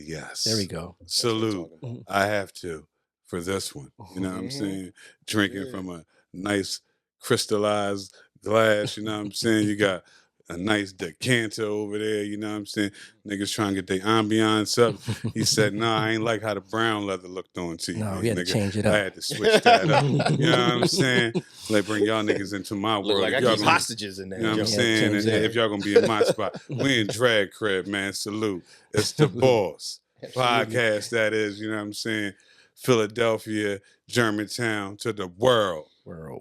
Yes. There we go. Salute. I have to for this one. You know what I'm saying? Drinking from a nice crystallized glass. You know what I'm saying? You got a nice decanter over there. You know what I'm saying? Niggas trying to get their ambiance up. He said, "Nah, I ain't like how the brown leather looked on TV. No, we had to nigga. change it I up. had to switch that up. You know what I'm saying? Like bring y'all niggas into my Look world. like If I y'all keep gonna- hostages in there. You know what I'm Yeah, saying? change And that. if y'all gonna be in my spot, we in drag crib, man. Salute. It's the Bols podcast. That is, you know what I'm saying? Philadelphia, Germantown to the world.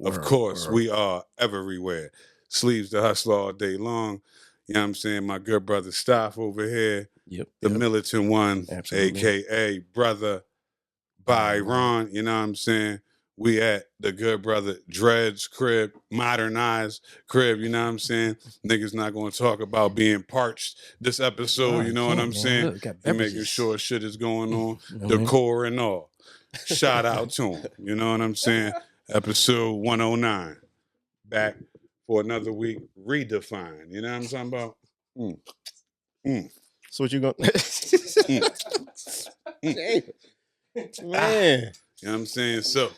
Of course, we are everywhere. Sleeves the hustle all day long. You know what I'm saying? My good brother Staff over here, Yep. the militant one, Absolutely. aka brother Byron. You know what I'm saying? We at the good brother Dred's crib, modernized crib, you know what I'm saying? Niggas not gonna talk about being parched this episode, you know what I'm saying? Look, got And making beverages. sure shit is going on, You know what I mean? decor and all. Shout out to him, you know what I'm saying? Episode 109. Back for another week, redefined. You know what I'm talking about? So what you going? Man, You know what I'm saying? So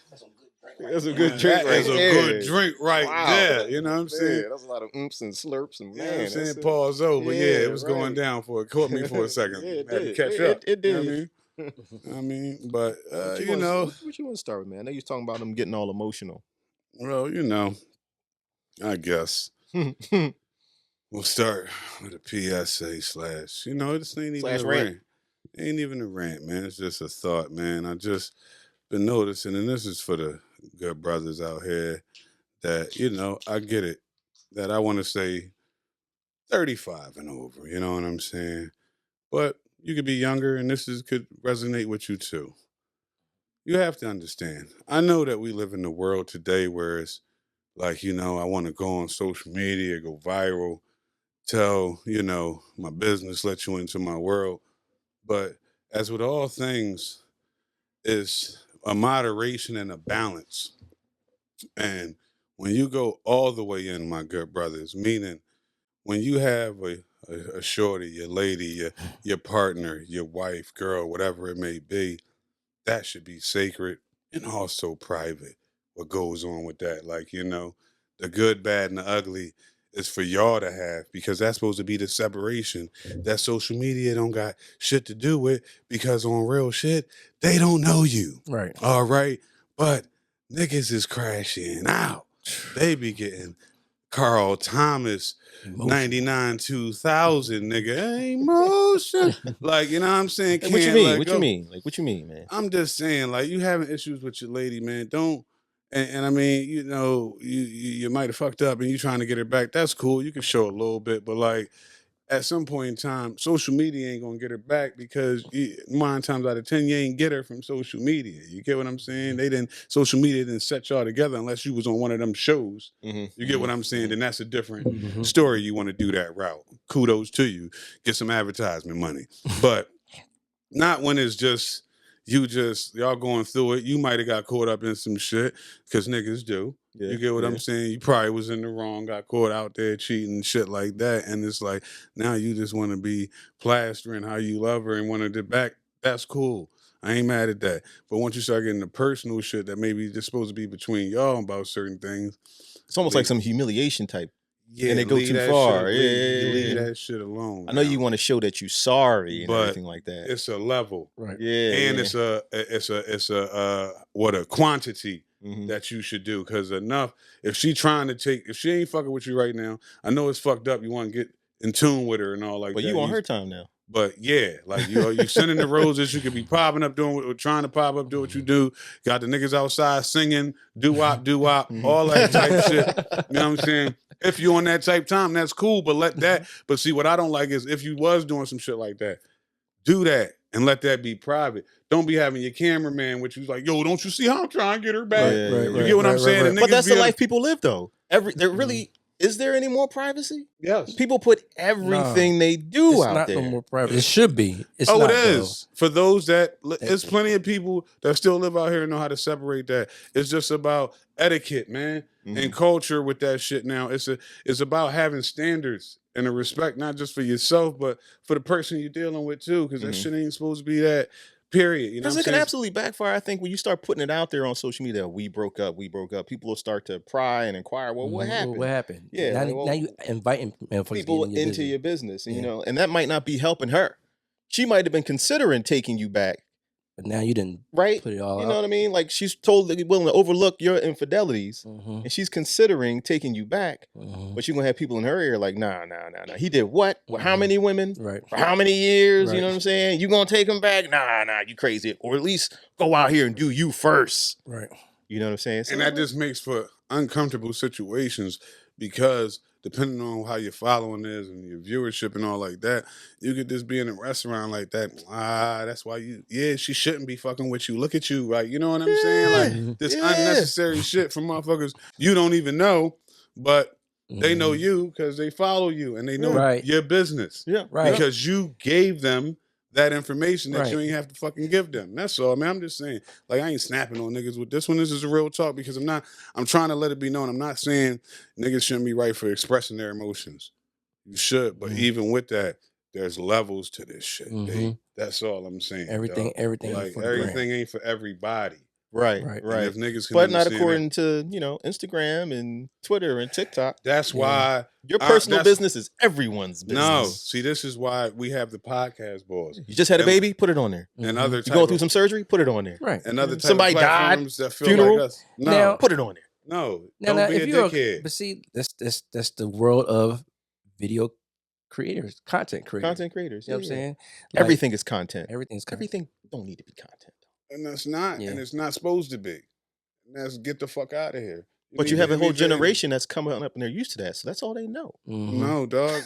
that's a good drink that right is a there. good drink right Wow. there. You know what I'm saying? Man, that's a lot of oomph and slurps and You know what I'm man. saying? that's it. Pause over. Yeah, it was going right. down for it. Caught me for a second. Yeah, it Had to did. catch It- up. it You know did. what I mean? But What you wanna- know, what you want to start with, man? I know you was talking about them getting all emotional. well, you know, I guess we'll start with a PSA slash. You know, this ain't even Slash a rant. rant. Ain't even a rant, man. It's just a thought, man. I just been noticing, and this is for the good brothers out here, that, you know, I get it, that I want to say 35 and over, you know what I'm saying? But you could be younger, and could resonate with you too. You have to understand. I know that we live in a world today where it's like, you know, I want to go on social media, go viral, tell, you know, my business, let you into my world. But as with all things, it's a moderation and a balance. And when you go all the way in, my good brothers, meaning when you have a shorty, your lady, your partner, your wife, girl, whatever it may be, that should be sacred and also private. What goes on with that, like, you know, the good, bad, and the ugly is for y'all to have, because that's supposed to be the separation that social media don't got shit to do with, because on real shit, they don't know you. Right. All right. But niggas is crashing out. They be getting Carl Thomas Emotion. 99 2000, nigga. Emotion. Like, you know what I'm saying? Hey, what you Can't mean? let What go. you mean? Like, what you mean, man? I'm just saying, like, you having issues with your lady, man. Don't, and I mean, you know, you might have fucked up and you trying to get her back. That's cool. You can show a little bit, but like, at some point in time, social media ain't gonna get her back, because 9 times out of 10, you ain't get her from social media. You get what I'm saying? Social media didn't set y'all together unless you was on one of them shows. You get what I'm saying? Then that's a different story. You want to do that route. Kudos to you. Get some advertisement money. But not when it's just y'all going through it. You might have got caught up in some shit, because niggas do. Yeah, You get what I'm saying? You probably was in the wrong, got caught out there cheating, shit like that. And it's like, now you just want to be plastering how you love her and wanted it back. That's cool. I ain't mad at that. But once you start getting the personal shit that maybe just supposed to be between y'all about certain things, It's almost like some humiliation type. yeah, And they go leave too that far. shit- Yeah. leave that shit alone. I know you now. want to show that you sorry and But everything like that. It's a level. Right. Yeah, And yeah. it's a quantity Mhm. that you should do, because if she ain't fucking with you right now, I know it's fucked up, you want to get in tune with her and all like But that. you on her time now. But yeah, like you sending the roses, you could be popping up trying to pop up, do what you do. Got the niggas outside singing, doo-wop, all that type shit. You know what I'm saying? If you on that type time, that's cool, but but see, what I don't like is if you was doing some shit like that, do that and let that be private. Don't be having your cameraman with you like, yo, don't you see how I'm trying to get her back? Yeah, You get what I'm saying? And But niggas that's be the able- life people live, though. They're really Is there any more privacy? Yes. People put everything they do It's out not there. no more private. It should be. It's Oh, not, it is. For those that, there's That- plenty of people that still live out here and know how to separate that. It's just about etiquette, man, and culture with that shit now. It's about having standards and a respect, not just for yourself, but for the person you're dealing with too, because that shit ain't supposed to be that, period. You know Because what it I'm can saying? absolutely backfire. I think when you start putting it out there on social media, we broke up, people will start to pry and inquire, well, what happened? What happened? Yeah, Now, like, well, now you inviting people in into your your business, and, Yeah. and that might not be helping her. She might have been considering taking you back, but now you didn't right? put it all You out. know what I mean? Like, she's totally willing to overlook your infidelities, and she's considering taking you back, but she's gonna have people in her ear like, nah. He did what? With how many women? Right. For how many years? Right. You know what I'm saying? You gonna take him back? Nah, you crazy. Or at least go out here and do you first. Right. You know what I'm saying? And that just makes for uncomfortable situations because depending on how your following is and your viewership and all like that, you could just be in a restaurant like that. That's why she shouldn't be fucking with you. Look at you, right? You know what I'm saying? Like this unnecessary shit from motherfuckers you don't even know, but they know you because they follow you and they know your business. Yeah. Right. Because you gave them that information that you ain't have to fucking give them. That's all, man. I'm just saying, like, I ain't snapping on niggas with this one. This is a real talk because I'm trying to let it be known. I'm not saying niggas shouldn't be right for expressing their emotions. You should, but even with that, there's levels to this shit. That's all I'm saying. Everything like for the everything brand. ain't for everybybody. Right. And if niggas can But not understand according to, Instagram and Twitter and TikTok. that's why your personal business is everyone's business. No, see, this is why we have the podcast Bols. You just had a baby, put it on there. And other You going through some surgery, put it on there. Right. And other type Somebody of died, platforms that feel funeral. like us. No, Now- Put it on there. no, Now, don't be if a you're dickhead. but see, that's the world of video creators, content creators. Content creators. You know what I'm saying? Like, Everything is content. Everything's content. Everything don't need to be content. And that's not, Yeah. and it's not supposed to be. And that's get the fuck out of here. But need you have to a whole be very- generation that's coming up and they're used to that. So that's all they know. No, dog.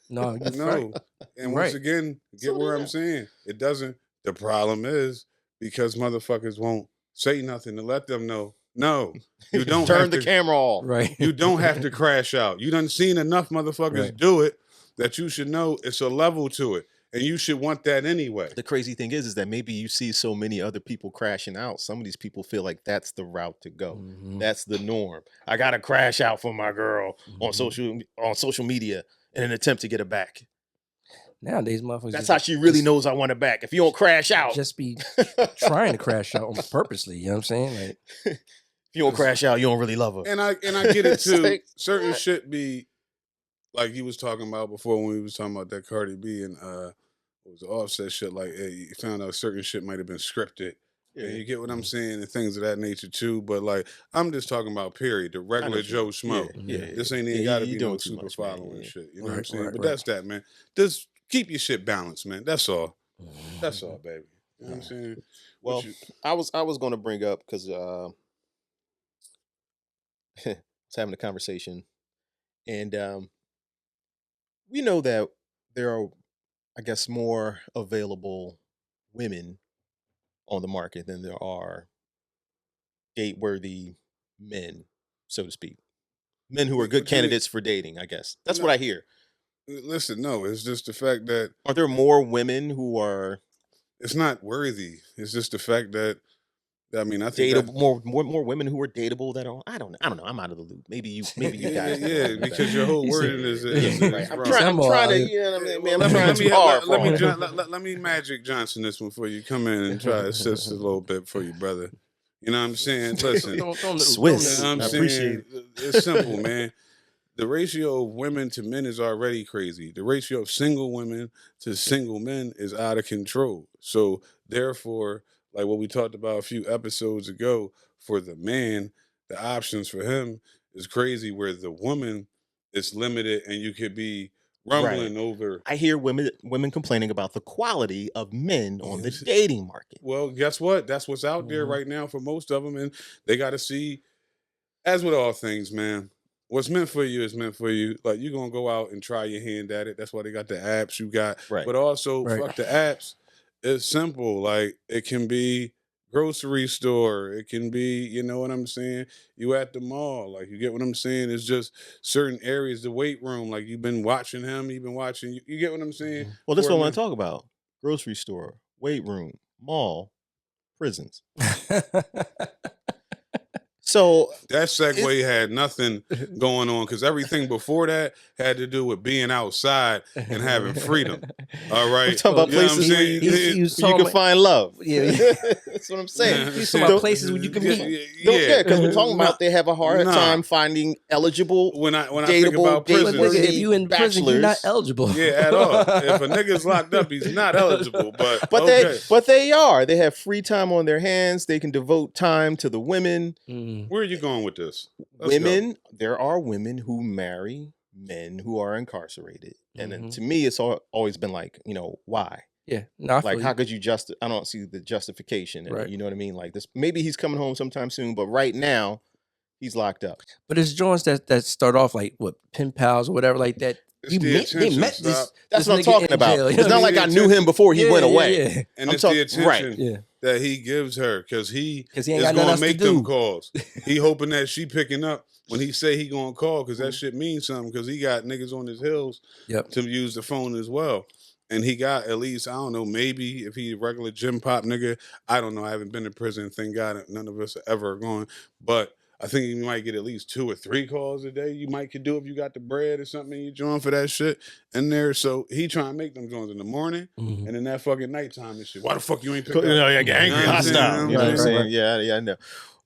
No, you're No. right. And once again, get So where yeah. I'm saying. It doesn't. The problem is because motherfuckers won't say nothing to let them know. No, you don't Turn have the to, camera off. Right. You don't have to crash out. You done seen enough motherfuckers do it that you should know it's a level to it. And you should want that anyway. The crazy thing is that maybe you see so many other people crashing out. Some of these people feel like that's the route to go. That's the norm. I gotta crash out for my girl on social media in an attempt to get her back. Nowadays, motherfuckers. That's how she really knows I want her back. If you don't crash out, Just be trying to crash out purposely. You know what I'm saying? Like, if you don't crash out, you don't really love her. And I get it It's too. like, Certain what? shit be like he was talking about before when we was talking about that Cardi B and it was Offset shit. Like, hey, you found out certain shit might have been scripted. Yeah. And you get what I'm saying and things of that nature too. But like, I'm just talking about period. The regular Joe Schmo. This ain't even got to be no super following shit. You know what I'm saying? But that's that, man. Just keep your shit balanced, man. That's all. That's all, baby. You know what I'm saying? Well, I was going to bring up because I was having a conversation, and we know that there are, I guess, more available women on the market than there are date-worthy men, so to speak. Men who are good candidates for dating, I guess. That's what I hear. Listen, no, it's just the fact that Are there more women who are it's not worthy. It's just the fact that I mean, I think dateable, more women who are dateable that are I don't know. I'm out of the loop. Maybe you guys. yeah, because your whole wording is right. I'm wrong. trying to, you know what I mean? Man, I'm trying too hard. Let me Magic Johnson this one before you come in and try to assist a little bit for you, brother. You know what I'm saying? Listen, Swiss. You know what I'm saying? It's simple, man. The ratio of women to men is already crazy. The ratio of single women to single men is out of control. So therefore, like what we talked about a few episodes ago, for the man, the options for him is crazy. Where the woman is limited, and you could be rumbling over. I hear women complaining about the quality of men on the dating market. Well, guess what? That's what's out there right now for most of them, and they got to see. As with all things, man. What's meant for you is meant for you. Like, you're going to go out and try your hand at it. That's why they got the apps you got. Right. But also, fuck the apps. It's simple. Like, it can be grocery store. It can be, you know what I'm saying? You at the mall. Like, you get what I'm saying? It's just certain areas, the weight room. Like, you've been watching him. You've been watching. You get what I'm saying? Well, that's For what a I want minute. to talk about. Grocery store, weight room, mall, prisons. So That segue had nothing going on because everything before that had to do with being outside and having freedom. All we're right. talking about You know what I'm places where saying? you can find love. Yeah. That's what I'm saying. Yeah. He's talking about places where you can meet. Yeah, because we're talking about they have a hard Nah. time finding eligible, When I think dateable, about But prison, nigga, if you in prison, you're not bachelors. eligible. yeah, at all. If a nigga's locked up, he's not eligible. But But okay. they are. They have free time on their hands. They can devote time to the women. Where are you going with this? Let's Women, there are women who marry men who are incarcerated. And then to me, it's always been like, why? Yeah. No, I Like, feel how you. could you I don't see the justification. Right. You know what I mean? Like this, maybe he's coming home sometime soon, but right now he's locked up. But it's joints that start off like what pen pals or whatever like that. It's the attention, They met stop. this. That's this what I'm nigga talking in about. jail, you It's know not what like I I mean? knew him before he went away. Yeah. And I'm it's the talking- attention right. Yeah. that he gives her because he Because he ain't is got nothing gonna else to make them do. calls. He hoping that she picking up when he say he gonna call because that shit means something because he got niggas on his heels Yep. to use the phone as well. And he got at least, I don't know, maybe if he a regular gym pop nigga, I don't know. I haven't been to prison. Thank God none of us are ever going. But I think you might get at least 2 or 3 calls a day. You might could do if you got the bread or something and you join for that shit in there. So he trying to make them joins in the morning and in that fucking nighttime and shit. Why the fuck you ain't pick up? I get angry, You know what I'm saying? hostile. You know what I'm Right, saying? right. Yeah, I know.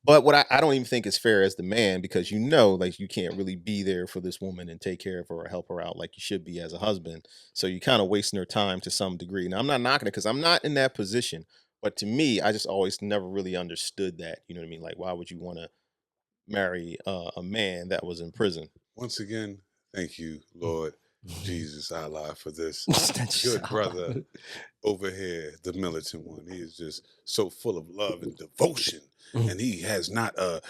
But what I don't even think is fair as the man, because like you can't really be there for this woman and take care of her or help her out like you should be as a husband. So you kind of wasting her time to some degree. Now I'm not knocking it because I'm not in that position. But to me, I just always never really understood that. You know what I mean? Like, why would you want to marry a man that was in prison? Once again, thank you, Lord Jesus Allah, for this good Good brother over here, the militant one. He is just so full of love and devotion, and he has not a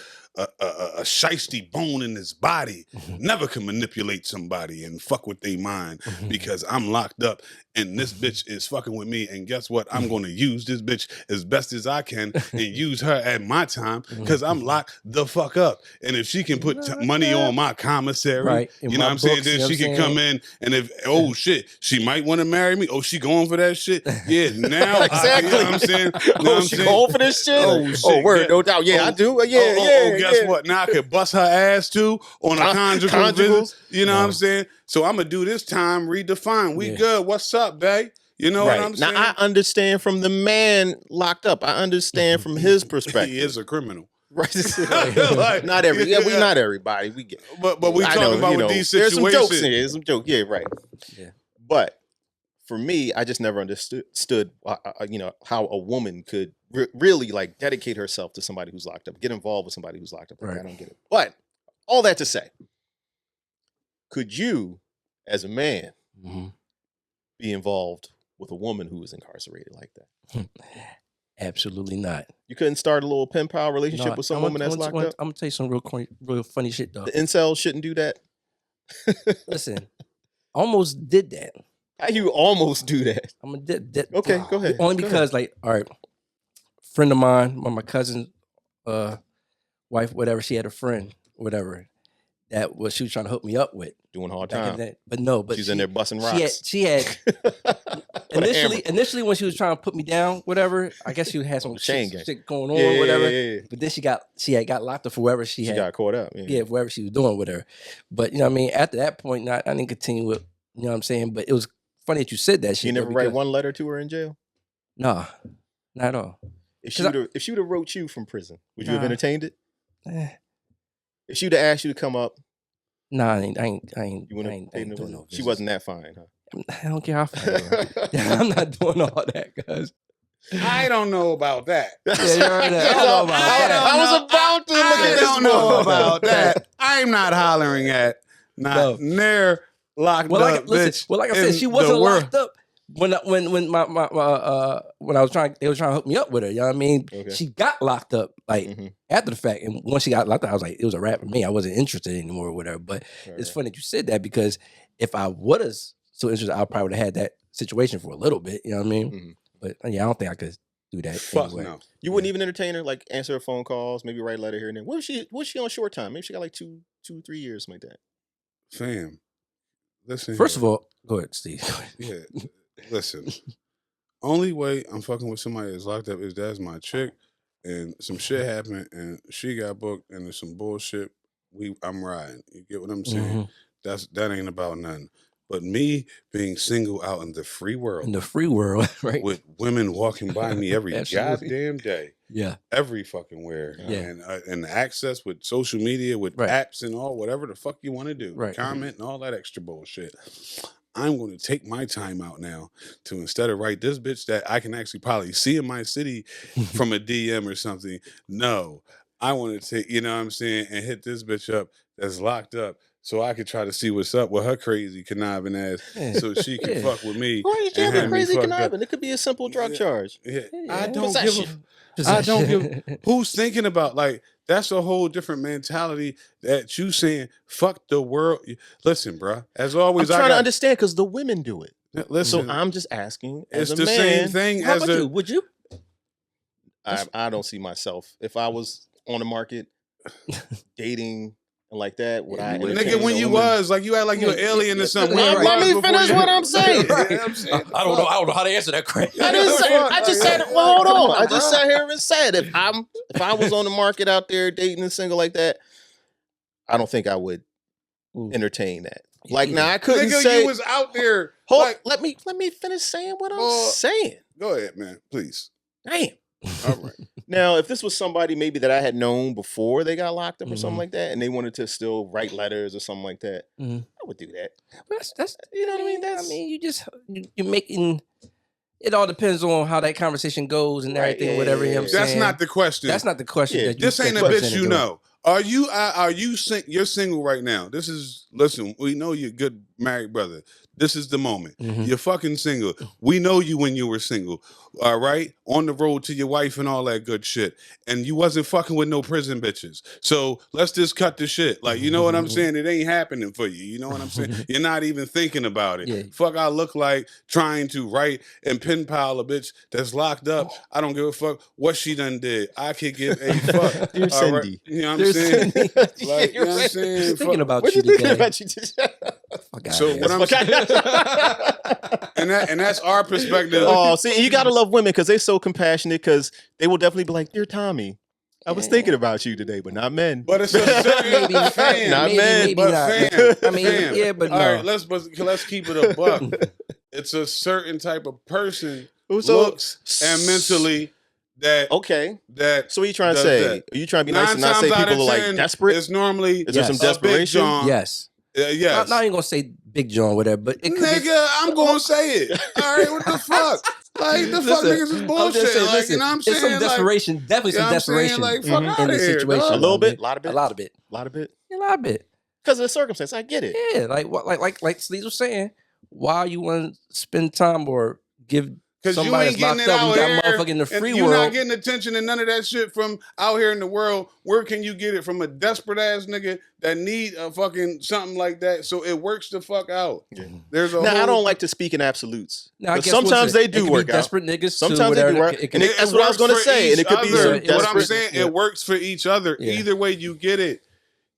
shiesty bone in his body. Never can manipulate somebody and fuck with their mind because I'm locked up and this bitch is fucking with me. And guess what? I'm going to use this bitch as best as I can and use her at my time because I'm locked the fuck up. And if she can put money on my commissary, Right. you know what I'm saying? Then she can come in and if, oh shit, she might want to marry me. Oh, she going for that shit? Yeah, now. Exactly. You know what I'm saying? Oh, she going for this shit? Oh, Oh, shit, word, yeah. no doubt. Yeah, I do. Guess what? Now I could bust her ass too on a conjugal visit. You know what I'm saying? So I'm gonna do this time redefine. We good. What's up, bae? You know what I'm saying? Now I understand from the man locked up. I understand from his perspective. He is a criminal. Right. Like, not everybody. We get, but we I talking know, about you with know, these there's situations. some jokes in here. There's some jokes. Yeah, right. Yeah. But for me, I just never understood, how a woman could really like dedicate herself to somebody who's locked up, get involved with somebody who's locked up. Like, Right. I don't get it. But all that to say, could you, as a man, be involved with a woman who is incarcerated like that? Absolutely not. You couldn't start a little pen pal relationship No, with some woman that's locked up? I'm gonna tell you some real funny shit though. The incels shouldn't do that? Listen, I almost did that. How you almost do that? I'm gonna did. Okay, go ahead. Only Go because, like, all right, friend of mine, my cousin's wife, whatever, she had a friend, whatever, she was trying to hook me up with. Doing hard back in time. that. But no, but She's in there busting She rocks. had With a hammer. initially when she was trying to put me down, whatever, I guess she had some chain gang. shit going on, Yeah, whatever. yeah. But then she had got locked up for whatever she She had. got caught up. Yeah, whatever she was doing with her. But you know what I mean, after that point, I didn't continue with, you know what I'm saying? But it was funny that you said that shit. You never though, write because- one letter to her in jail? Nah, not at all. If she would have wrote you from prison, would you have Nah. entertained it? Eh, If she would have asked you to come up, nah, I ain't you wouldn't I have ain't doing no She visits. wasn't that fine, huh? I don't care how far I'm not doing all that, guys. I don't know about that. Yeah, you heard that. I don't know about that. I was about to look I at this don't know one. about that. I'm not hollering at not near locked Well, up bitch. like I said, in she wasn't the world. locked up when I was trying. They were trying to hook me up with her. You know what I mean? Okay. She got locked up like after the fact, and once she got locked up, I was like, it was a wrap for me. I wasn't interested anymore or whatever. But it's funny that you said that because if I would have so interested, I probably would have had that situation for a little bit. You know what I mean? But yeah, I don't think I could do that. Fuck anyway. no. You wouldn't even entertain her, like answer her phone calls, maybe write a letter here and there. What if she on short time? Maybe she got like 2, 3 years, something like that. Fam, listen. First here. of all, go ahead, Steve. Yeah, listen. Only way I'm fucking with somebody that's locked up is that's my chick, and some shit happened, and she got booked, and there's some bullshit. I'm riding. You get what I'm saying? That ain't about nothing. But me being single out in the free world, In the free world, right? with women walking by me every Absolutely. goddamn day, Yeah. every fucking where, Yeah. and the access with social media, with Right. apps and all, whatever the fuck you want to do, Right. comment and all that extra bullshit. I'm going to take my time out now to, instead of write this bitch that I can actually probably see in my city from a DM or something. No, I want to take, you know what I'm saying, and hit this bitch up that's locked up, so I could try to see what's up with her crazy conniving ass, so she can fuck with me. Why are you and jamming have me crazy fucked up. conniving? It could be a simple drug charge. Yeah. Yeah. I don't Possession. give I don't give who's thinking about, like, that's a whole different mentality that you saying fuck the world. Listen, bro. As I'm always, trying to understand because the women do it. Listen, So I'm just asking. it's As a the man, same thing How as about you? the Would you? I don't see myself if I was on the market dating and like that. Would I? Nigga, entertain nigga when a you woman? was like you act like you're an alien or something. Let me finish what I'm saying. I'm saying. I don't know how to answer that question. I didn't say. I just said. Well, hold on. I just sat here and said if I was on the market out there dating and single like that, I don't think I would entertain that. Like now, I couldn't Nigga, say. you was out there. Hold, like, let me finish saying what I'm Well, saying. go ahead, man. Please. Damn. All right. Now, if this was somebody maybe that I had known before they got locked up or something Mhm. like that, and they wanted to still write letters or something like that, Mhm. I would do that. That's You know what I mean? That's you're making. It all depends on how that conversation goes and Right, everything, yeah, whatever. yeah, You know what I'm yeah. That's saying? not the question. That's not the question. Yeah, that you This ain't a that bitch presented you to know. Are you you're single right now? This is, listen, we know you're a good married brother. This is the moment. Mhm. You're fucking single. We know you when you were single. All right? On the road to your wife and all that good shit. And you wasn't fucking with no prison bitches. So let's just cut the shit. Like, you know what I'm saying? It ain't happening for you. You know what I'm saying? You're not even thinking about it. Yeah. Fuck, I look like trying to write and pen pile a bitch that's locked up. I don't give a fuck what she done did. I could give a fuck. Dear All right? Cindy. You know what I'm Dear saying? Cindy. Like, you know what I'm saying? Thinking about What you you thinking today. about you? Fuck So outta here. what I'm saying, and that's our perspective. Oh, see, you gotta love women because they're so compassionate. Because they will definitely be like, "Dear Tommy, I was thinking about you today," but not men. But it's a certain Maybe, fan. Not maybe, men, maybe but not. fam, I mean, fam. yeah, but All no. right, let's keep it a buck. It's a certain type of person So- looks and mentally that Okay. that. So what are you trying to does say? that. Are you trying to be nice and 9 not say times out people of are 10, like desperate? It's normally Is there some a Big desperation? John. Yes. Yes. Not even gonna say Big John, whatever, but it could be. Nigga, I'm gonna say it. All right, what the fuck? Like the fuck Listen, niggas is I'm just bullshit. saying, Like, listen, you know what I'm it's saying? some Like, desperation, definitely you know some what I'm saying? desperation Like, fuck Mhm. out in of the here, situation. dog. A little bit, a a lot of bit, lot of it, a lot of bit. a lot of it. Because of the circumstance, I get it. Yeah, like Sleeves was saying, why you want to spend time or give Because you somebody ain't that's getting locked it up? out You got here. motherfucker in the And free you're world. not getting attention and none of that shit from out here in the world. Where can you get it from a desperate ass nigga that need a fucking something like that? So it works the fuck out. Yeah. There's a Now, whole, I don't like to speak in absolutes. Now, I But guess sometimes they do it could work be out. desperate niggas. Sometimes too, they do whatever. work. It can- And that's what I was works gonna for say, and each it could be other. some Yeah, What I'm desperate. saying, yeah. it works for each other. Yeah. Either way you get it.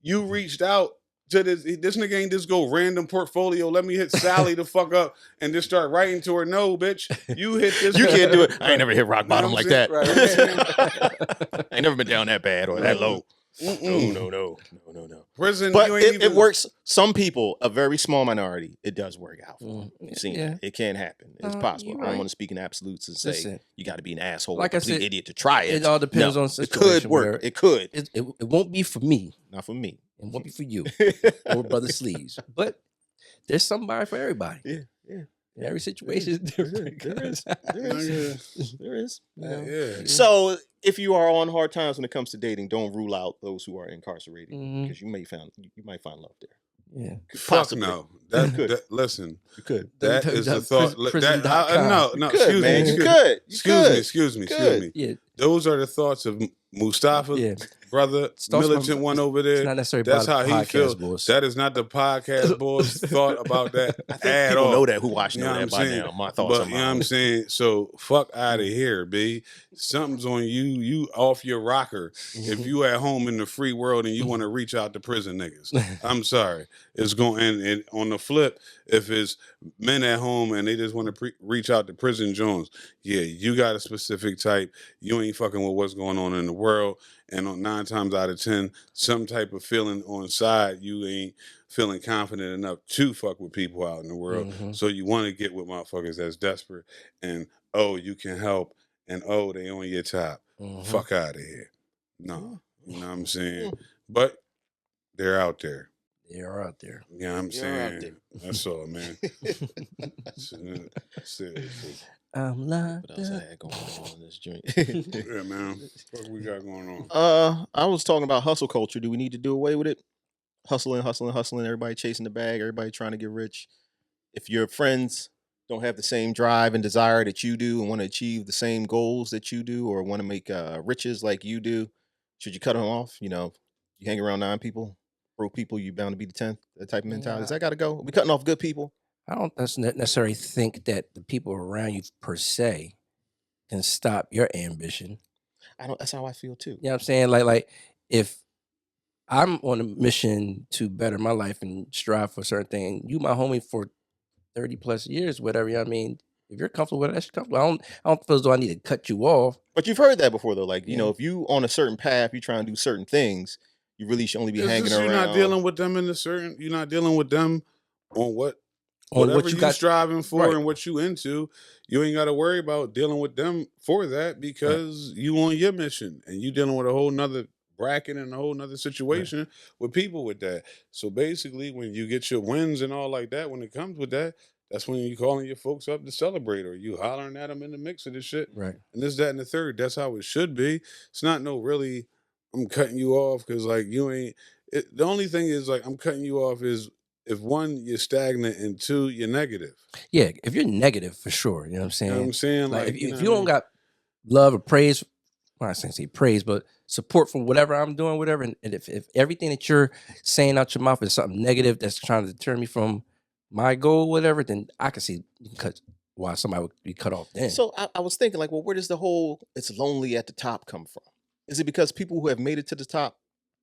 You reached out to this nigga ain't just go random portfolio. Let me hit Sally the fuck up and just start writing to her. No, bitch. You hit this. You can't do it. I ain't never hit rock Know bottom what like I'm that. saying? I ain't never been down that bad or that low. Mm-mm. No. Prison, But you ain't even. it works. Some people, a very small minority, it does work out for. Mm, You've seen yeah. that. It can happen. It's No, possible. you're I don't right. want to speak in absolutes and say Listen, you got to be an asshole, like like I a complete said, idiot to try it. it all depends No, on it could situation work. where It could. it won't be for me. Not for me. It won't be for you or Brother Sleeves. But there's somebody for everybody. Yeah. Every situation is different. There is. There is. You know? Yeah. So if you are on hard times when it comes to dating, don't rule out those who are incarcerated Mhm. because you might find love there. Yeah. Fuck Possibly. no. Could. Listen, You could. that is the thought. Prison.com. No, Good, excuse man. me. You could. You could. Excuse me. Could. Yeah. Those are the thoughts of Mustafa, Yeah. brother It's also militant one over it's there. not necessarily That's about how he feels. podcast boys. That is not the podcast boys thought about that I think at people all. know that who watch You know know what that I'm by saying? now. My thoughts But on you know what I'm mine. saying? So fuck out of here, B. Something's on you. You off your rocker. If you at home in the free world and you want to reach out to prison niggas, I'm sorry. It's going and on the flip, if it's men at home and they just want to reach out to prison Jones, yeah, you got a specific type. You ain't fucking with what's going on in the world. And on 9 times out of 10, some type of feeling on side, you ain't feeling confident enough to fuck with people out in the world. So you want to get with motherfuckers that's desperate and oh, you can help and oh, they on your top. Fuck out of here. No. You know what I'm saying? But they're out there. They are out there. You know what I'm You're out saying? That's all, man. Seriously. I'm locked What else I up. had going on in this joint? Yeah, man. What we got going on? I was talking about hustle culture. Do we need to do away with it? Hustling, hustling, hustling. Everybody chasing the bag. Everybody trying to get rich. If your friends don't have the same drive and desire that you do and want to achieve the same goals that you do or want to make riches like you do, should you cut them off? You know, you hang around 9 people, broke people, you bound to be the 10th. That type of mentality. Does that got to go? We cutting off good people? I don't necessarily think that the people around you per se can stop your ambition. That's how I feel too. You know what I'm saying? Like if I'm on a mission to better my life and strive for a certain thing, you my homie for 30 plus years, whatever, you know what I mean? If you're comfortable with it, that's comfortable. I don't feel as though I need to cut you off. But you've heard that before though. Like, you know, if you on a certain path, you trying to do certain things, you really should only be hanging around. You're not dealing with them you're not dealing with them on whatever you striving for and what you into. You ain't got to worry about dealing with them for that because you on your mission and you dealing with a whole nother bracket and a whole nother situation with people with that. So basically when you get your wins and all like that, when it comes with that, that's when you calling your folks up to celebrate or you hollering at them in the mix of this shit. Right. And this, that, and the third. That's how it should be. It's not no really, I'm cutting you off because like you ain't, the only thing is like I'm cutting you off is if 1, you're stagnant and 2, you're negative. Yeah, if you're negative for sure, you know what I'm saying? You know what I'm saying? Like, Like, if you don't got love or praise, well, I shouldn't say praise, but support from whatever I'm doing, whatever, and if everything that you're saying out your mouth is something negative that's trying to deter me from my goal, whatever, then I can see you can cut why somebody would be cut off then. So I was thinking like, well, where does the whole it's lonely at the top come from? Is it because people who have made it to the top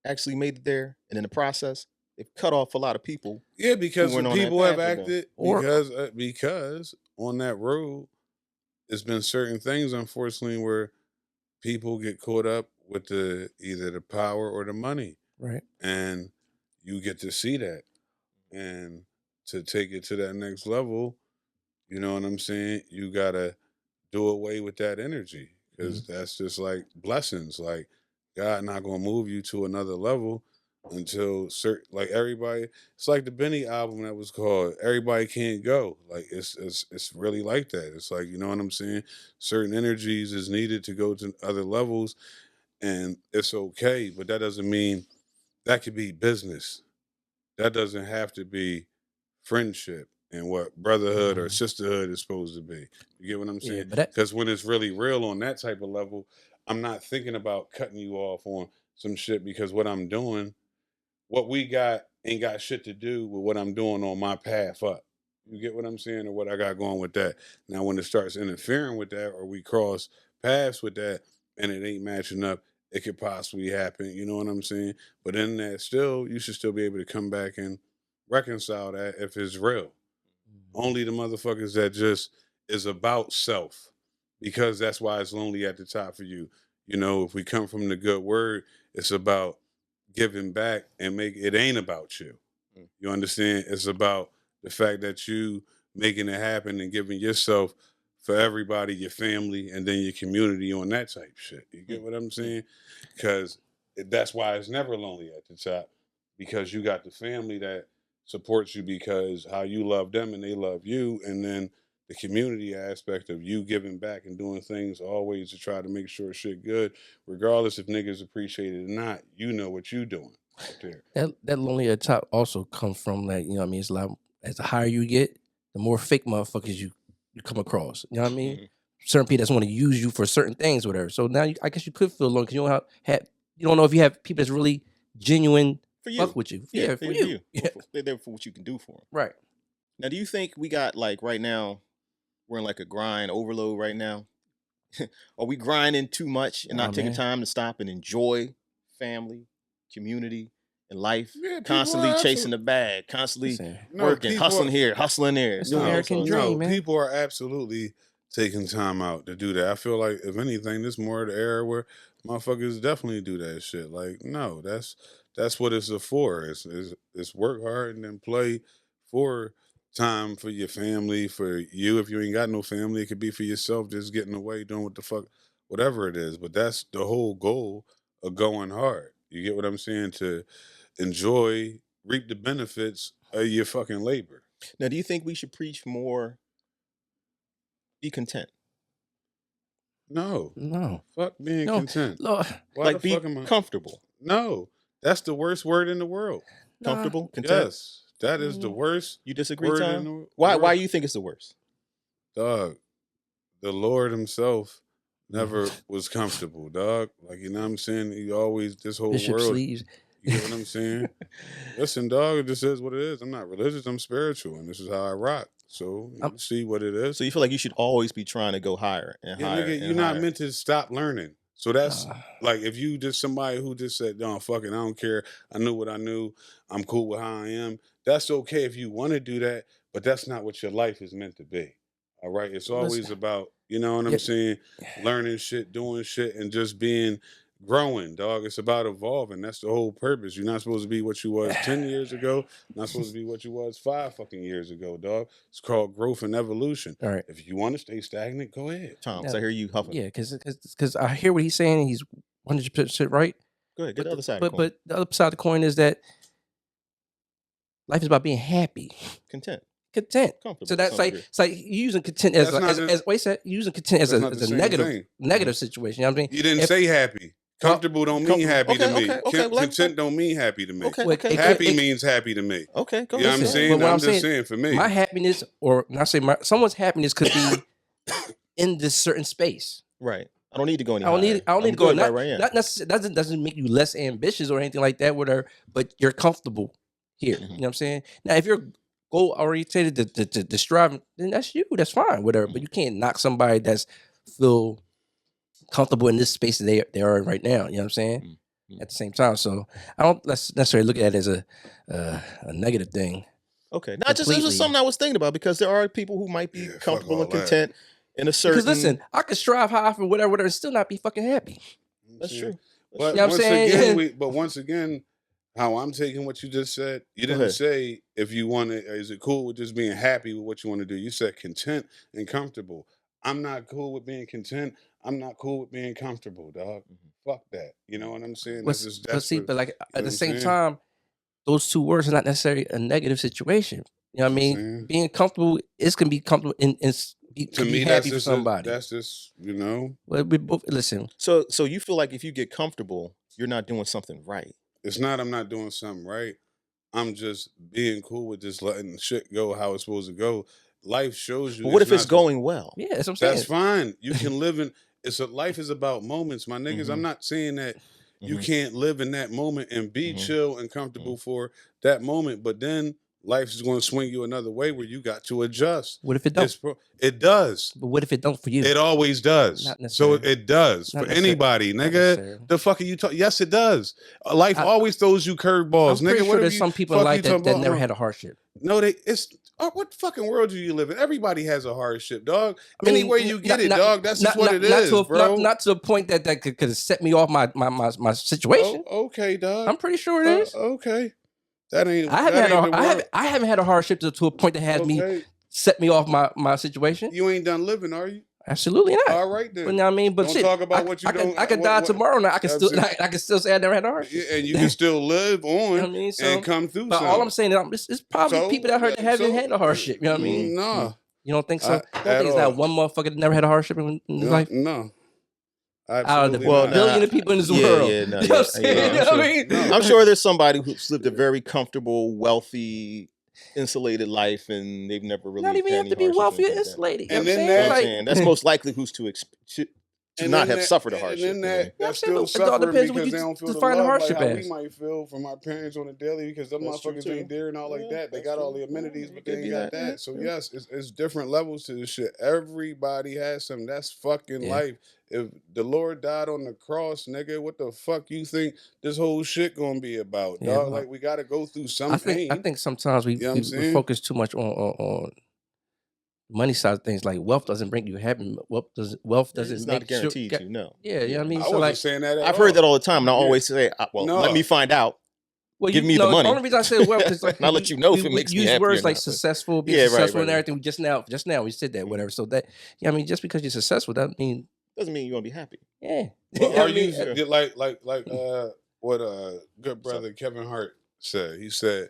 actually made it there and in the process they've cut off a lot of people? Yeah, because who weren't on that people have path with them? acted because on that road, there's been certain things, unfortunately, where people get caught up with either the power or the money, Right. and you get to see that, and to take it to that next level, you know what I'm saying? You gotta do away with that energy because that's just like blessings. Like God not gonna move you to another level until certain, like everybody. It's like the Benny album that was called "Everybody Can't Go." Like it's really like that. It's like, you know what I'm saying? Certain energies is needed to go to other levels, and it's okay. But that doesn't mean that could be business. That doesn't have to be friendship and what brotherhood or sisterhood is supposed to be. You get what I'm saying? but Because when it's really real on that type of level, I'm not thinking about cutting you off on some shit because what I'm doing, what we got ain't got shit to do with what I'm doing on my path up. You get what I'm saying or what I got going with that. Now when it starts interfering with that or we cross paths with that and it ain't matching up, it could possibly happen. You know what I'm saying? But in that still, you should still be able to come back and reconcile that if it's real. Only the motherfuckers that just is about self, because that's why it's lonely at the top for you. You know, if we come from the good word, it's about giving back and make it ain't about you. You understand? It's about the fact that you making it happen and giving yourself for everybody, your family, and then your community on that type shit. You get what I'm saying? Because that's why it's never lonely at the top, because you got the family that supports you because how you love them and they love you, and then the community aspect of you giving back and doing things always to try to make sure shit good, regardless if niggas appreciate it or not. You know what you doing out there. That lonely at the top also comes from, like, you know what I mean? It's a lot, as the higher you get, the more fake motherfuckers you come across. You know what I mean? Certain people that want to use you for certain things, whatever. So now I guess you could feel alone because you don't have You don't know if you have people that's really genuine For you. fuck with you. Yeah, for you. Yeah. They're there for what you can do for them. Right. Now, do you think we got like right now, we're in like a grind overload right now? Are we grinding too much and Nah, not taking man. time to stop and enjoy family, community, and life? Yeah, people Constantly are chasing the bag, constantly Listen, working, people hustling are- here, hustling there. It's You the know, American so- dream, man. People are absolutely taking time out to do that. I feel like if anything, this more the era where motherfuckers definitely do that shit. Like, no, that's what it's for. It's work hard and then play for time for your family, for you. If you ain't got no family, it could be for yourself, just getting away, doing what the fuck, whatever it is. But that's the whole goal of going hard. You get what I'm saying? To enjoy, reap the benefits of your fucking labor. Now, do you think we should preach more? Be content, No. No. Fuck being No. content. Lord, Why like the be fuck am I? comfortable, No. That's the worst word in the world. nah. comfortable, content. Yes. That is the worst You disagree, word in Tom? the Why? world. Why you think it's the worst? Dog. The Lord himself never Mm-hmm. was comfortable, dog. Like, you know what I'm saying? He always, this whole Bishop world. sleeves. You get what I'm saying? Listen, dog, it just is what it is. I'm not religious, I'm spiritual, and this is how I rock. So you see what it is. So you feel like you should always be trying to go higher and Yeah, higher. nigga, and you're not higher. meant to stop learning. So that's Ah. like if you just somebody who just said, "No, fuck it, I don't care. I knew what I knew. I'm cool with how I am." That's okay if you want to do that, but that's not what your life is meant to be. All right, it's always Listen. about, you know what I'm Yeah. saying, learning shit, doing shit, and just being growing, dog. It's about evolving. That's the whole purpose. You're not supposed to be what you was 10 years ago. Not supposed to be what you was 5 fucking years ago, dog. It's called growth and evolution. All right. If you want to stay stagnant, go ahead. Tom, Yeah. so I hear you huffing. Yeah, because I hear what he's saying. He's 100% right. Go ahead, get the But other side. but of the coin. but the other side of the coin is that life is about being happy, Content, content. comfortable. So to that's some like degree. it's like you using content as That's not the- as wait a sec, you using content as That's a, not as the a same negative thing. negative situation. You know what I mean? You didn't If- say happy. Comfortable don't mean Comfortable. happy to Okay, me. okay, well, Content don't mean happy to me. Okay, Well, okay. Happy it- means happy to me. Okay, go You know what ahead. I'm Listen, saying? but what I'm I'm just saying, saying for me. My happiness, or not say someone's happiness could be in this certain space. Right. I don't need to go any I don't higher. need to I'm go. good Not, right where I am. not necessarily doesn't make you less ambitious or anything like that. Whatever, but you're comfortable here. Mhm. You know what I'm saying? Now, if you're goal oriented to strive, then that's you. That's fine. Whatever. But you can't knock somebody that's feel comfortable in this space that they are in right now. You know what I'm saying? Mhm. At the same time, so I don't necessarily look at it as a negative thing. Okay. Not just this Completely. was something I was thinking about because there are people who might be Yeah, fuck comfortable all and that. content in a certain. Because listen, I could strive high for whatever, and still not be fucking happy. That's true. But You know what I'm once saying? again, once again, how I'm taking what you just said, you Go didn't ahead. say if you want to. Is it cool with just being happy with what you want to do? You said content and comfortable. I'm not cool with being content. I'm not cool with being comfortable, dog. Fuck that. You know what I'm saying? But, That's just but see, desperate. but like know at what the I'm same saying? time, those two words are not necessarily a negative situation. You know what I mean? saying? Being comfortable is can be comfortable and be, To can me, be that's happy for just somebody. that's just Well, we both listen. So you feel like if you get comfortable, you're not doing something right. It's not I'm not doing something right. I'm just being cool with just letting shit go how it's supposed to go. Life shows you. But what if it's not- going well? Yeah, that's what I'm saying. That's fine. You can live in. Life is about moments, my niggas. Mhm. I'm not saying that you Mhm. can't live in that moment and be Mhm. chill and comfortable for that moment, but then life is going to swing you another way where you got to adjust. What if it don't? It does. But what if it don't for you? It always does. Not So necessarily. it does Not for necessarily. anybody, Not nigga. necessarily. The fuck are you talking? Yes, it does. Life I- always throws you curveballs, I'm nigga. pretty What sure if there's you- some people in fuck life you that talking about? never had a hardship. No, what fucking world do you live in? Everybody has a hardship, dog. I mean, Any way you get it, not- dog, that's just what it not is, to a, bro. Not to a point that could set me off my situation. Oh, okay, dog. I'm pretty sure it is. Okay. That ain't. I haven't that had ain't the world. I haven't had a hardship to a point that has me Okay. set me off my situation. You ain't done living, are you? Absolutely not. All right then. But you know what I mean, but Don't shit, talk about I, what you I don't. Could, I could what- die what- tomorrow. Now I can That's still it. I can still say I never had a hardship. Yeah, and you can still live on You know what I mean? So, and come through. but all I'm saying is it's probably So, people that heard that haven't had a hardship. You know what I mean? No, You don't think so? I- You don't at think it's not all. one motherfucker that never had a hardship in his life? no. Out of the Absolutely Well, not. billion of people in this yeah, world. yeah, no, you know what I'm yeah, saying? yeah, You know I'm what I sure. mean? No. I'm sure there's somebody who's lived a very comfortable, wealthy, insulated life, and they've never really Not even had have any to be hardships or wealthy or anything like that. insulated. You And know what I'm then saying? You know what I'm Like, saying? That's most likely who's to to not have suffered a and hardship. then Yeah. that's Yeah, I'm saying, still but it all suffering depends on what because you they don't feel the define the love like hardship how we as. might feel from our parents on the daily because them That's true, motherfuckers too. ain't there and all like Yeah, that. They that's got all true. the amenities, Yeah, but it they could ain't be got that, yeah, that. So yeah. yes, it's different levels to this shit. Everybody has something. That's fucking Yeah. life. If the Lord died on the cross, nigga, what the fuck you think this whole shit gonna be about, Yeah, dog? no. Like we gotta go through some I pain. think sometimes we, You know what we, I'm we saying? focus too much on money side of things. Like wealth doesn't bring you happy. Wealth doesn't It's make not guaranteed sure. to, no. Yeah, you know what I mean. I So wasn't like, saying that at I've all. heard that all the time, and I Yeah. always say, well, No. let me find out. well, Give me the the money. only reason I said wealth because like And I'll let you know if it we makes me use happy or words like not, but- successful, being Yeah, right, successful right, and right. everything. Just now we said that, whatever. So that, yeah, I mean, just because you're successful, that mean Doesn't mean you're gonna be happy. yeah. Well, You know are what I mean? you like what good brother Kevin Hart said? He said,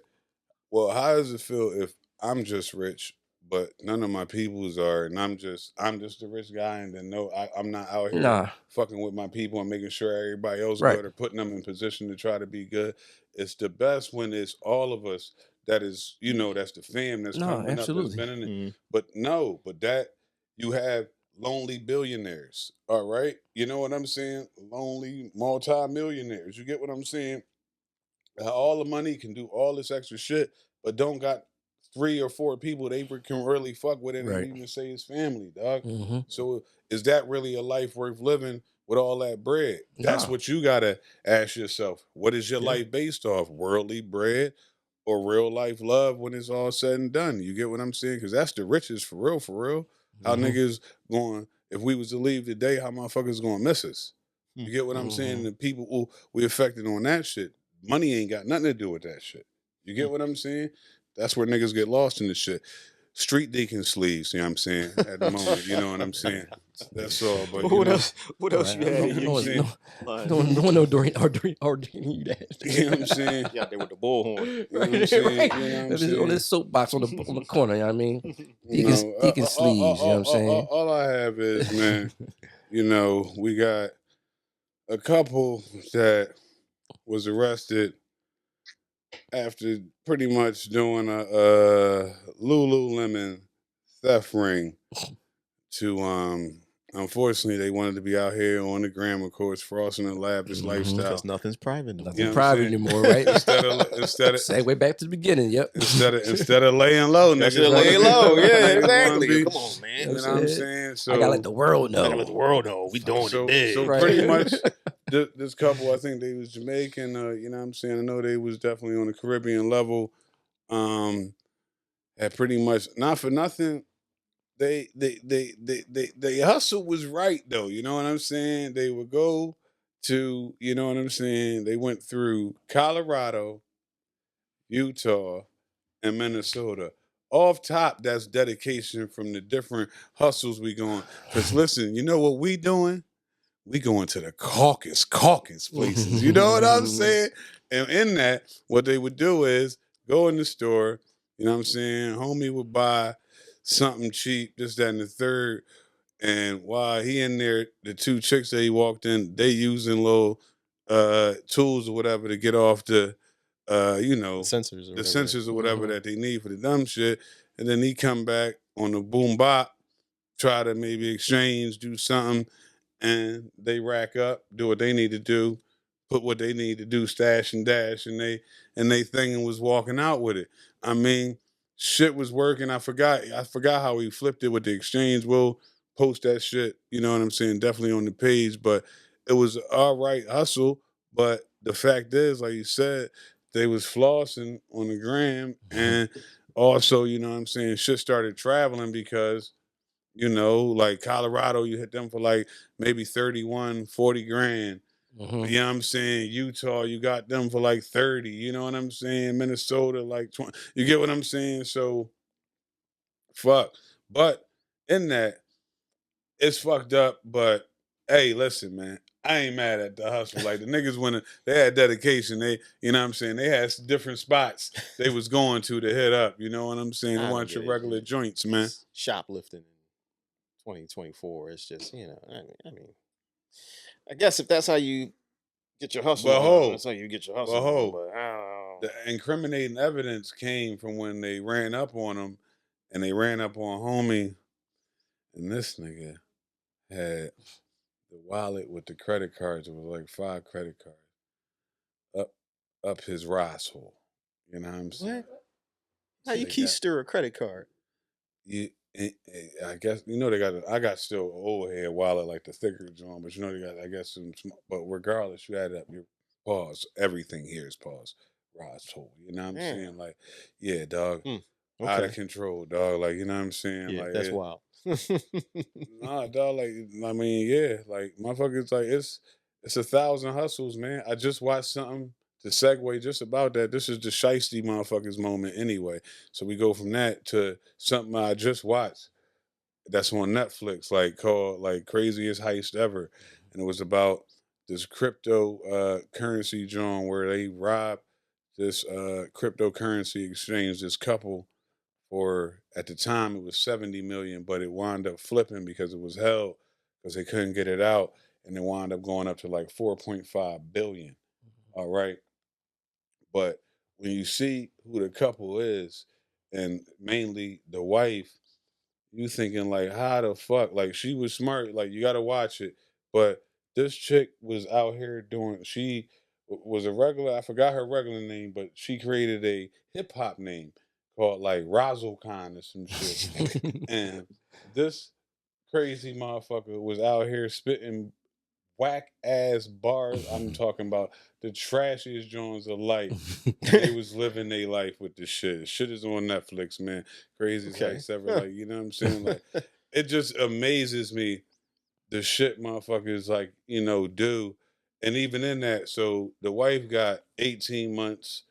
"Well, how does it feel if I'm just rich, but none of my peoples are, and I'm just the rich guy, and then I'm not out here Nah, fucking with my people and making sure everybody else right. good or putting them in position to try to be good. It's the best when it's all of us. That is, that's the fam that's No, coming up, that's absolutely. been in it. Mhm. But that you have lonely billionaires, all right? You know what I'm saying? Lonely multi-millionaires. You get what I'm saying? All the money can do all this extra shit, but don't got 3 or 4 people they can really fuck with it and Right. even say his family, dog. Mm-hmm. So is that really a life worth living with all that bread? That's Nah. what you gotta ask yourself. What is your Yeah. life based off? Worldly bread or real life love when it's all said and done? You get what I'm saying? Because that's the richest for real, for real. How Mhm. niggas going, if we was to leave today, how motherfuckers gonna miss us? You get what I'm saying? Mhm. The people who we affected on that shit, money ain't got nothing to do with that shit. You get what I'm saying? That's where niggas get lost in the shit. Street deacon sleeves, you know what I'm saying? At the moment, you know what I'm saying? That's all. But What else? What else Right. you had in you your know what I'm saying? No, ordering you that. You know what I'm saying? You out there with the bullhorn. You know what I'm saying? You know what I'm On saying? this soapbox on the corner, you know what I mean? No, Deacon sleeves, you know what I'm saying? all I have is, man, we got a couple that was arrested after pretty much doing a Lululemon theft ring to unfortunately they wanted to be out here on the gram, of course, frosting a lavish Mhm. lifestyle. Because nothing's private. Nothing You know what I'm private saying? anymore, right? Instead of Segue back to the beginning, yep. instead of laying low, That's niggas just wanna laying be- low. Yeah, niggas wanna exactly. be- Come on, man. You know what I'm saying? So I gotta let the world know. I gotta let the world know we doing so it big. so Right. pretty much this couple, I think they was Jamaican, you know what I'm saying? I know they was definitely on the Caribbean level. Had pretty much not for nothing. They hustle was right though, you know what I'm saying? They would go to, you know what I'm saying? They went through Colorado, Utah, and Minnesota. Off top, that's dedication from the different hustles we going. Cause listen, you know what we doing? We going to the caucus places. You know what I'm saying? And in that, what they would do is go in the store, you know what I'm saying? Homie would buy something cheap, this, that, and the third. And while he in there, the 2 chicks that he walked in, they using little tools or whatever to get off the Sensors or the whatever. sensors or whatever Mhm. that they need for the dumb shit. And then he come back on the boom bop, try to maybe exchange, do something, and they rack up, do what they need to do, put what they need to do, stash and dash, and they thing was walking out with it. I mean, shit was working. I forgot how he flipped it with the exchange. We'll post that shit, you know what I'm saying, definitely on the page. But it was all right hustle. But the fact is, like you said, they was flossing on the gram, and also, you know what I'm saying, shit started traveling because like Colorado, you hit them for like maybe 31, 40 grand. Mhm. You know what I'm saying? Utah, you got them for like 30. You know what I'm saying? Minnesota, like 20. You get what I'm saying? So, fuck. But in that, it's fucked up. But hey, listen, man. I ain't mad at the hustle. Like the niggas they had dedication. They, you know what I'm saying? They had different spots they was going to hit up. You know what I'm saying? They I don't want get your it, regular man. joints, man. It's shoplifting in 2024. It's just, I mean, I guess if that's how you get your hustle But on, ho, that's how you get your but hustle on. ho, But I don't know. the incriminating evidence came from when they ran up on him, and they ran up on homie, and this nigga had the wallet with the credit cards. It was like 5 credit cards up up his rise hole. You know what I'm saying? What? How So you they got keister a credit card? you. I guess you know they got. I got still old head wallet like the thicker joint, but you know they got. I guess some. But regardless, you add up your pause. Everything here is pause. Rise hole. You know what I'm Man. saying? Like, yeah, dog. Hmm. Out of Okay. control, dog. Like, you know what I'm saying? Yeah, Like, that's wild. nah, dog. Like, I mean, yeah, like, motherfuckers, like, it's 1,000 hustles, man. I just watched something to segue just about that. This is the shiesty motherfuckers moment, anyway. So we go from that to something I just watched that's on Netflix, like called like Craziest Heist Ever, and it was about this crypto currency joint where they robbed this cryptocurrency exchange. This couple for at the time it was 70 million, but it wound up flipping because it was held because they couldn't get it out, and it wound up going up to like 4.5 billion. All right, but when you see who the couple is, and mainly the wife, you thinking like, how the fuck? Like she was smart. Like you got to watch it, but this chick was out here doing. She was a regular. I forgot her regular name, but she created a hip hop name called like Razzle Khan or some shit. And this crazy motherfucker was out here spitting whack ass bars. I'm talking about the trashiest joints of life. And they was living their life with this shit. Shit is on Netflix, man. Craziest Okay. life ever. Like, you know what I'm saying? Like, it just amazes me the shit motherfuckers like, you know, do. And even in that, so the wife got 18 months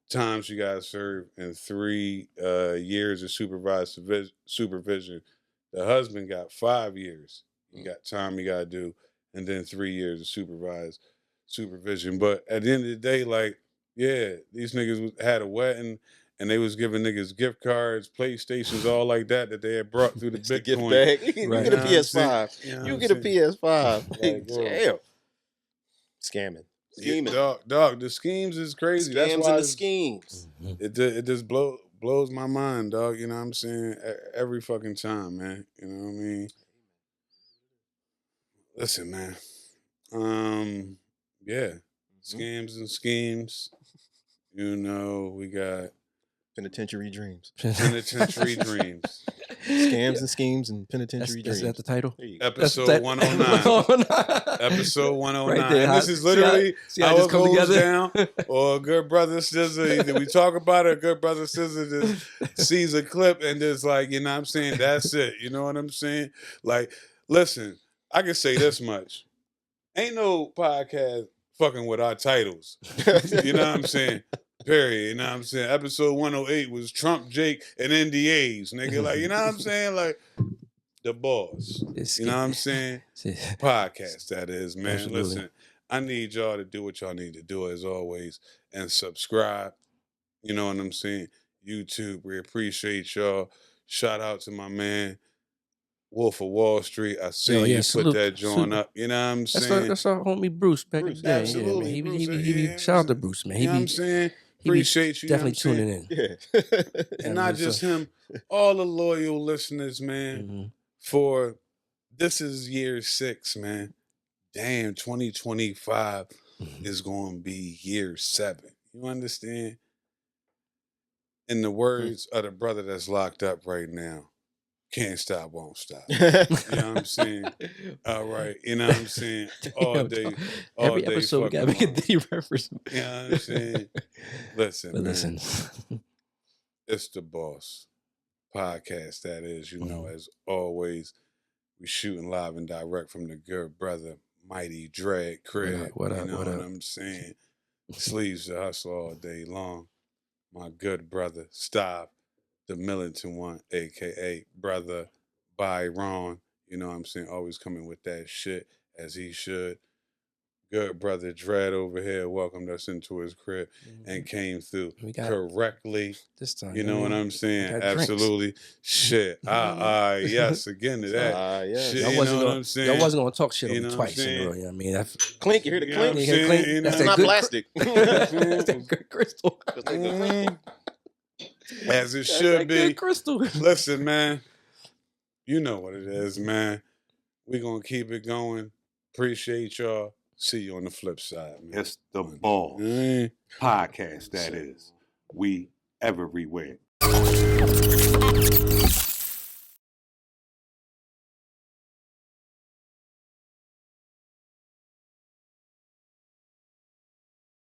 time she got served and 3 years of supervised supervision. The husband got 5 years. He got time he got to do, and then 3 years of supervised supervision. But at the end of the day, like, yeah, these niggas had a wedding and they was giving niggas gift cards, PlayStations, all like that they had brought through the It's the gift Bitcoin. bag. You Right. get a You know what I'm saying? PS5. You know what You I'm get a saying? PS5. Like, bro. Damn. Scamming. Yeah, Scheming. dog, the schemes is crazy. That's Scams why and the schemes. it just blows my mind, dog. You know what I'm saying? Every fucking time, man. You know what I mean? Listen, man. Yeah, scams and schemes. You know, we got Penitentiary dreams. penitentiary dreams. Scams and schemes and penitentiary That's dreams. that the title? There you go. Episode 109. Episode 109. Right there. And this is literally see how how this it come goes together? down. Or a good brother sister. Either we talk about it, a good brother sister just sees a clip and just like, you know what I'm saying? That's it. You know what I'm saying? Like, listen, I can say this much. Ain't no podcast fucking with our titles. You know what I'm saying? Period. You know what I'm saying? Episode 108 was Trump, Jake, and NDAs, nigga. Like, you know what I'm saying? Like, the boss. You know what I'm saying? Podcast, that is, man. Absolutely. Listen, I need y'all to do what y'all need to do as always and subscribe. You know what I'm saying? YouTube, we appreciate y'all. Shout out to my man, Wolf of Wall Street. I seen you put salute, that joint up. You know what I'm saying? That's our homie Bruce back in Bruce, the day. absolutely, Yeah, man. Bruce. He shout out to Bruce, man. You know what I'm saying? he be Appreciate you. definitely you know what I'm tuning in. Yeah. And not just him, all the loyal listeners, man. For this is year 6, man. Damn, 2025 is going to be year 7. You understand? In the words of the brother that's locked up right now, can't stop, won't stop. You know what I'm saying? All right. You know what I'm saying? All day. Every episode we got to make a D reference. You know what I'm saying? Listen, But man. listen. It's the boss podcast, that is. You know, as always, we shooting live and direct from the good brother, Mighty Dread crib. What up? You know What what up? I'm saying? Sleeves to hustle all day long. My good brother, Stop, the militant one, a.k.a. Brother Byron. You know what I'm saying? Always coming with that shit as he should. Good brother Dread over here welcomed us into his crib and came through We got correctly. this time. You know what I'm saying? got drinks. Absolutely. Shit. Yes, again to that. Yes. Shit, Y'all you know what I'm saying? Y'all wasn't gonna talk shit You on me know what I'm twice in a saying? row. You know what I mean? That's Clink, you hear the You know what clink? I'm You hear saying? clink? You know That's It's that not good plastic. that's that good crystal. As it That's should that be. good crystal. Listen, man. You know what it is, man. We're going to keep it going. Appreciate y'all. See you on the flip side, man. It's the Bols Mm. podcast, that is. We everywhere.